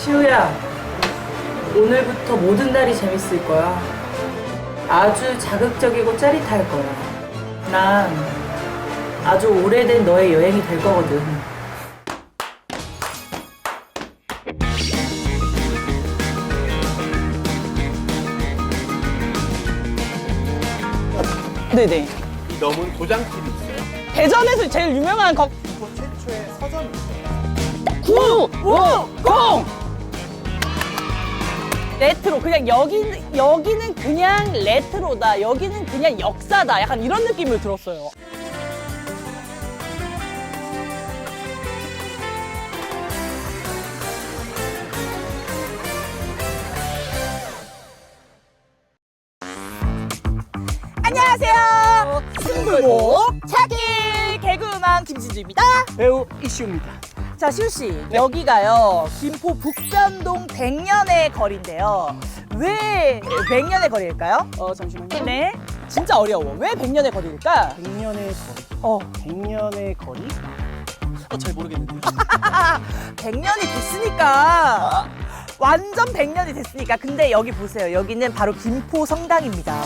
시우야, 오늘부터 모든 날이 재밌을 거야. 아주 자극적이고 짜릿할 거야. 난 아주 오래된 너의 여행이 될 거거든. 네네. 이 넘은 도장집이 있어요. 대전에서 제일 유명한 국보 최초의 서점이 있어요. 950 레트로. 그냥 여기는 그냥 레트로다, 여기는 그냥 역사다, 약간 이런 느낌을 들었어요. 안녕하세요. 승부보 찾기 개그우먼 김진주입니다. 배우 이슈입니다. 자, 시우씨, 여기가요 김포 북변동 백년의 거리인데요. 왜 백년의 거리일까요? 잠시만요. 네, 진짜 어려워. 왜 백년의 거리일까? 백년의 거리. 백년의 거리? 잘 모르겠는데요. 100년이 됐으니까. 완전 100년이 됐으니까. 근데 여기 보세요. 여기는 바로 김포 성당입니다.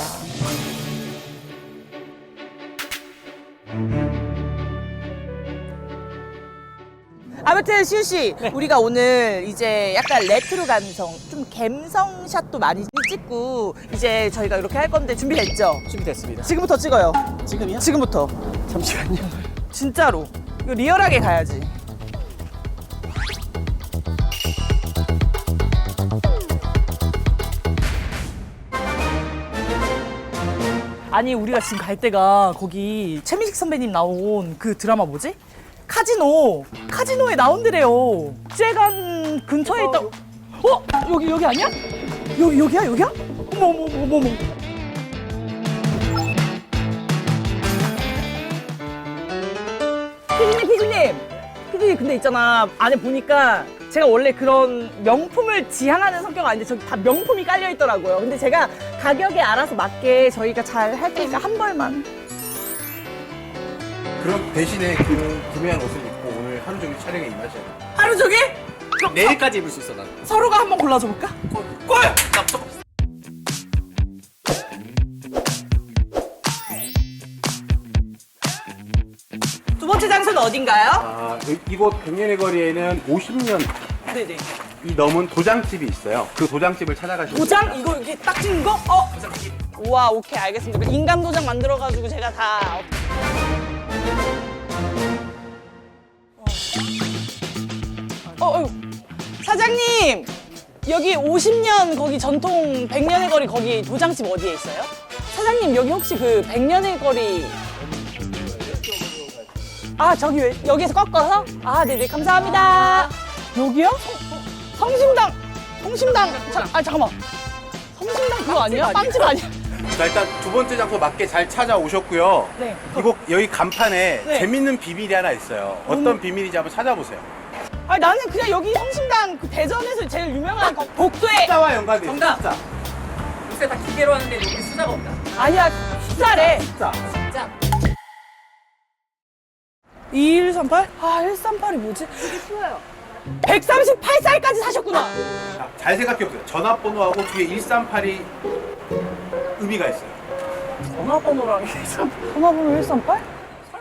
아무튼 시우씨, 우리가 오늘 이제 약간 레트로 감성, 좀 갬성샷도 많이 찍고 이제 저희가 이렇게 할 건데 준비됐죠? 준비됐습니다. 지금부터 찍어요. 지금이요? 지금부터. 잠시만요. 진짜로. 이거 리얼하게 가야지. 아니, 우리가 지금 갈 데가 거기 최민식 선배님 나온 그 드라마 뭐지? 카지노에 나온 데래요. 쇠관 근처에 있다. 여기 아니야? 여기야? 어머. 피디님, 근데 있잖아, 안에 보니까 제가 원래 그런 명품을 지향하는 성격 아닌데 저기 다 명품이 깔려 있더라고요. 근데 제가 가격에 알아서 맞게 저희가 잘 할 테니까 한 벌만. 그럼 대신에 그 구매한 옷을 입고 오늘 하루 종일 촬영에 임하셔야 돼요. 하루 종일? 그럼 내일까지 입을 수 있어, 난. 서로가 한번 골라줘 볼까? 꼴! 나 무조건. 두 번째 장소는 어딘가요? 이곳 백년의 거리에는 50년 네네. 이 넘은 도장집이 있어요. 그 도장집을 찾아가시면 도장? 이거 이렇게 딱 찍는 거? 우와, 오케이, 알겠습니다. 인감 도장 만들어가지고 제가 다. 사장님! 여기 50년 거기 전통 백년의 거리 거기 도장집 어디에 있어요? 사장님, 여기 혹시 그 백년의 거리. 저기 왜? 여기에서 꺾어서? 네네, 감사합니다. 여기요? 성심당! 잠깐만. 성심당 그거 아니야? 빵집 아니야? 자, 일단 두 번째 장소 맞게 잘 찾아오셨고요. 네. 이곳 여기 간판에 네. 재밌는 비밀이 하나 있어요. 어떤 비밀인지 한번 찾아보세요. 나는 그냥 여기 성심당 그 대전에서 제일 유명한 복도에. 숫자와 연관돼요. 정답! 숫자. 요새 다 기계로 하는데 여기 수다가 없다. 아니야, 숫자래. 숫자. 진짜? 2138? 138이 뭐지? 되게 쉬워요. 138살까지 사셨구나. 자, 잘 생각해보세요. 전화번호하고 뒤에 138이 의미가 있어요. 전화번호랑 138?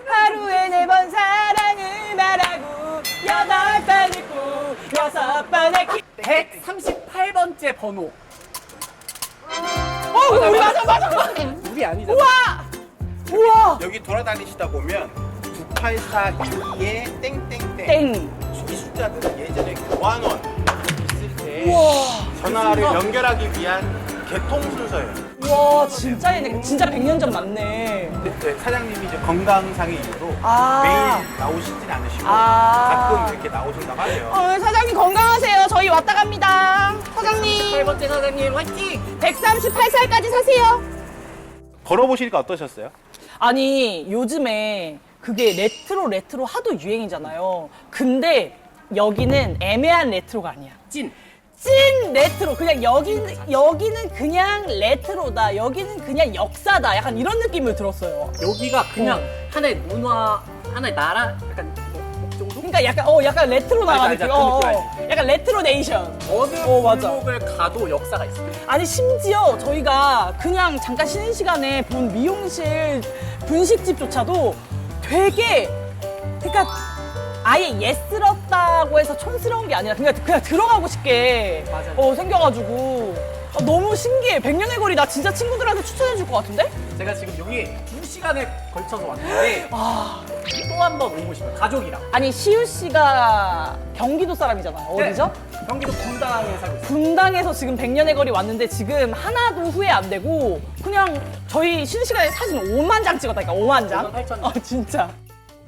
하루에 4번 사랑을 말하고 8번 읽고 6번에 138번째 번호. 우리 맞아. 우리 아니잖아. 우와. 여기 돌아다니시다 보면 9842에 땡땡땡 땡. 이 숫자들은 예전에 교환원 있을 때 우와. 전화를 연결하기 위한 개통 순서예요. 우와, 진짜 100년 전 맞네. 네, 사장님이 이제 건강상의 이유로 매일 나오시진 않으시고 가끔 이렇게 나오신다고 하세요. 사장님 건강하세요. 저희 왔다 갑니다. 사장님. 1번째 사장님 화이팅! 138살까지 사세요. 걸어보시니까 어떠셨어요? 아니, 요즘에 그게 레트로 하도 유행이잖아요. 근데 여기는 애매한 레트로가 아니야. 찐! 레트로. 그냥 여기는 그냥 레트로다, 여기는 그냥 역사다, 약간 이런 느낌을 들었어요. 여기가 그냥 하나의 문화, 하나의 나라, 약간 정도? 그러니까 약간 레트로 나가 알지, 느낌. 알지, 그 느낌 약간 레트로 네이션. 어느 맞아. 골목을 가도 역사가 있어요. 아니 심지어 저희가 그냥 잠깐 쉬는 시간에 본 미용실 분식집조차도 되게 그러니까 아예 예스럽다고 해서 촌스러운 게 아니라 그냥 들어가고 싶게 맞아요. 생겨가지고 너무 신기해. 100년의 거리 나 진짜 친구들한테 추천해 줄 것 같은데? 제가 지금 여기 2시간에 걸쳐서 왔는데 아 또 한 번 오고 싶어요. 가족이랑. 아니 시우 씨가 경기도 사람이잖아요. 어디죠? 네, 경기도 분당에 살고 있어요. 분당에서 지금 100년의 거리 왔는데 지금 하나도 후회 안 되고 그냥 저희 쉬는 시간에 사진 5만 장 찍었다니까 5만 장. 5만 8천 장. 진짜.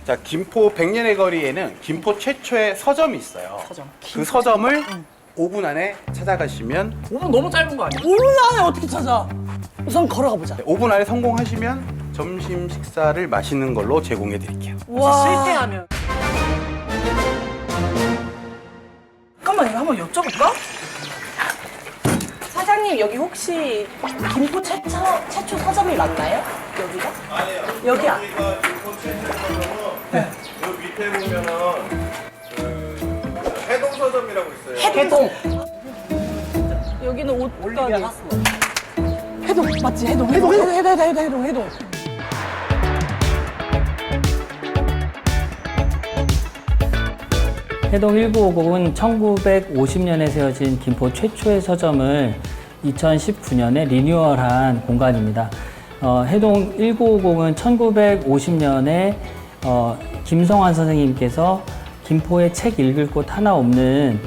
자, 김포 백년의 거리에는 김포 최초의 서점이 있어요. 서점. 그 서점을 5분 안에 찾아가시면 5분 너무 짧은 거 아니에요? 5분 안에 어떻게 찾아? 우선 걸어가 보자. 5분 안에 성공하시면 점심 식사를 맛있는 걸로 제공해 드릴게요. 실패하면 잠깐만 이거 한번 여쭤볼까? 사장님 여기 혹시 김포 최초 서점이 맞나요? 여기가? 아니에요. 여기야. 여기가 김포 최초 서점은 요 밑에 보면은 그 해동 서점이라고 있어요. 해동. 여기는 옷 올리비아 가게. 하스. 해동 맞지? 해동. 해동 1950은 1950년에 세워진 김포 최초의 서점을 2019년에 리뉴얼한 공간입니다. 해동 1950은 1950년에 김성환 선생님께서 김포에 책 읽을 곳 하나 없는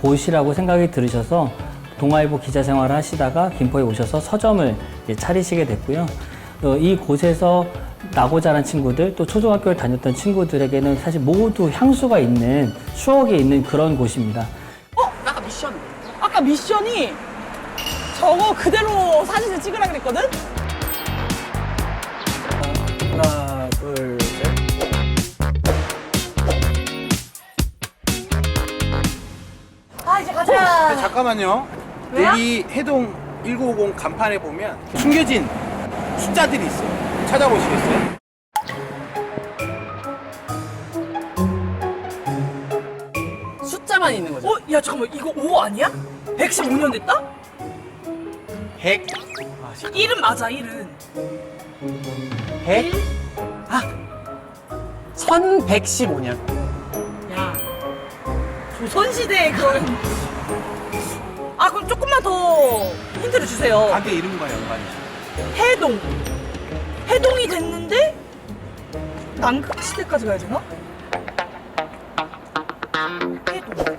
곳이라고 생각이 들으셔서 동아일보 기자 생활을 하시다가 김포에 오셔서 서점을 차리시게 됐고요. 이 곳에서 나고 자란 친구들 또 초등학교를 다녔던 친구들에게는 사실 모두 향수가 있는 추억이 있는 그런 곳입니다. 아까 미션. 아까 미션이 저거 그대로 사진을 찍으라 그랬거든? 하나, 둘, 셋. 아 이제 가자. 네, 잠깐만요. 왜요? 여기 해동 1950 간판에 보면 숨겨진 숫자들이 있어요. 찾아보시겠어요? 숫자만 있는 거죠. 야 잠깐만 이거 5 아니야? 115년 됐다? 100, 1은 맞아 1은. 100, 1115년. 야 조선시대의 그런. 아 그럼 조금만 더 힌트를 주세요. 가게 이름과 연관이 있어요. 해동. 해동이 됐는데 남극 시대까지 가야 되나? 해동.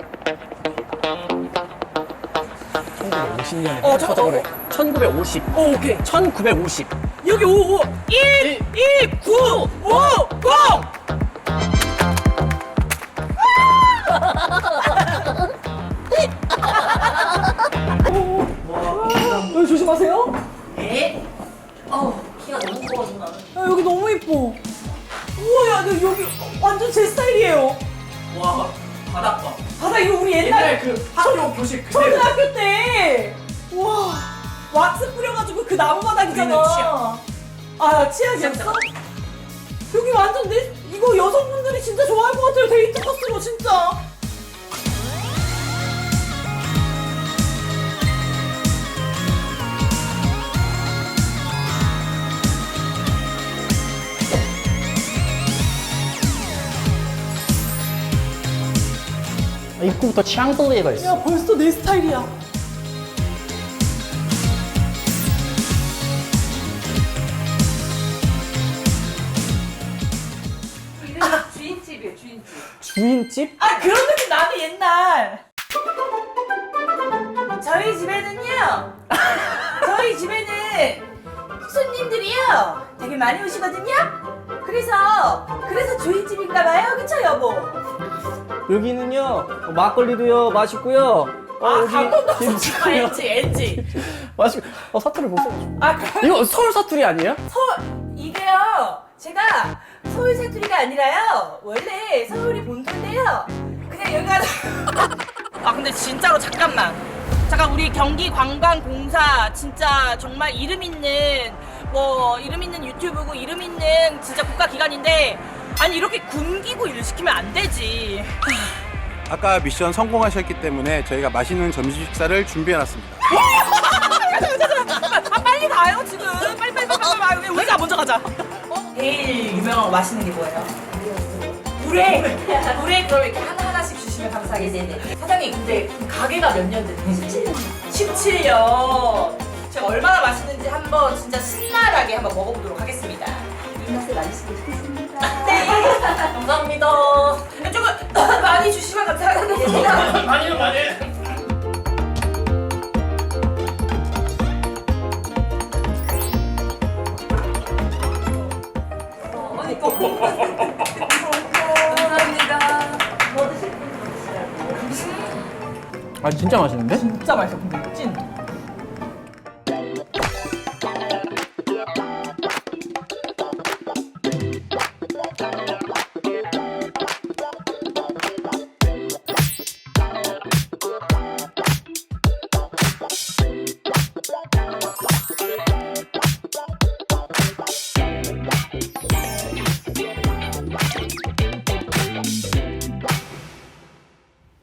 1950년에 잠깐만. 1950. 오케이. 1950. 여기 5 1 2 9 5 0. 여기 조심하세요. 네. 키가 너무 커가지고 나는. 여기 너무 이뻐. 우와, 야, 너 여기 완전 제 스타일이에요. 와, 바닥봐. 바다 이거 우리 옛날 그 학교 교실 그대로. 초등학교 때. 와, 왁스 뿌려가지고 그 나무 바닥이잖아. 우리는 치약. 아, 치약이었어? 여기 완전 이거 여성분들이 진짜 좋아할 것 같아요. 데이트 코스로 진짜. 입구부터 샹들리에가 있어. 야, 벌써 내 스타일이야. 주인집이에요, 주인집. 주인집? 아, 그런 느낌 나는 옛날. 저희 집에는 손님들이요 되게 많이 오시거든요. 그래서 주인집인가 봐요. 그쵸 여보? 여기는요 막걸리도요 맛있고요. 여기 강원도 김치도요. NG. 맛있고. 사투리 못 써가지고. 이거 서울 사투리 아니에요? 이게요 제가 서울 사투리가 아니라요 원래 서울이 본토인데요 그냥 여기가 아 근데 진짜로 잠깐 우리 경기관광공사 진짜 정말 이름 있는 유튜브고 이름 있는 진짜 국가기관인데 아니 이렇게 굶기고 일 시키면 안 되지. 아까 미션 성공하셨기 때문에 저희가 맛있는 점심 식사를 준비해놨습니다. 아 빨리 가요 지금. 빨리. 우리가 먼저 가자. 제일 유명한 거 맛있는 게 뭐예요? 물회 그럼 이렇게 하나씩 주시면 감사하겠습니다. 사장님 근데 가게가 몇 년 됐는지 17년. 제가 얼마나 맛있는지 한번 진짜 신나게 한번 먹어보도록 하겠습니다. 입맛에 많으시게 좋겠습니다. 네 감사합니다. 조금 많이 주시면 감사하겠습니다. 많이요 많이. 아 진짜 맛있는데? 진짜 맛있어 근데 찐.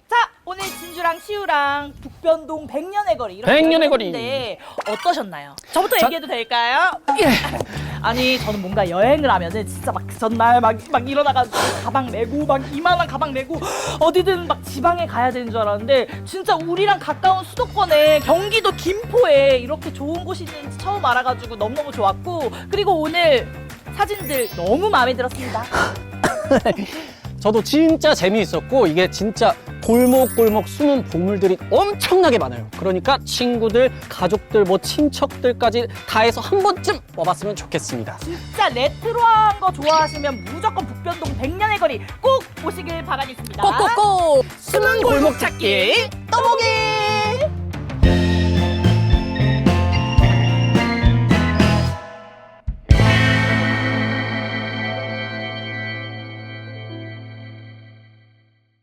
자, 오늘 진주랑 시우랑 북변동 100년의 거리 이렇게 100년의 거리. 여행했는데 어떠셨나요? 저부터 얘기해도 될까요? 예. 아니 저는 뭔가 여행을 하면은 진짜 막 그 전날 막 일어나가지고 가방 메고 막 이만한 가방 메고 어디든 막 지방에 가야 되는 줄 알았는데 진짜 우리랑 가까운 수도권에 경기도 김포에 이렇게 좋은 곳이 있는지 처음 알아가지고 너무너무 좋았고 그리고 오늘 사진들 너무 마음에 들었습니다. 저도 진짜 재미있었고 이게 진짜 골목골목 숨은 보물들이 엄청나게 많아요. 그러니까 친구들, 가족들, 뭐 친척들까지 다 해서 한 번쯤 와봤으면 좋겠습니다. 진짜 레트로한 거 좋아하시면 무조건 북변동 100년의 거리 꼭 보시길 바라겠습니다. 꼭꼭꼭 숨은 골목 찾기 떠보기.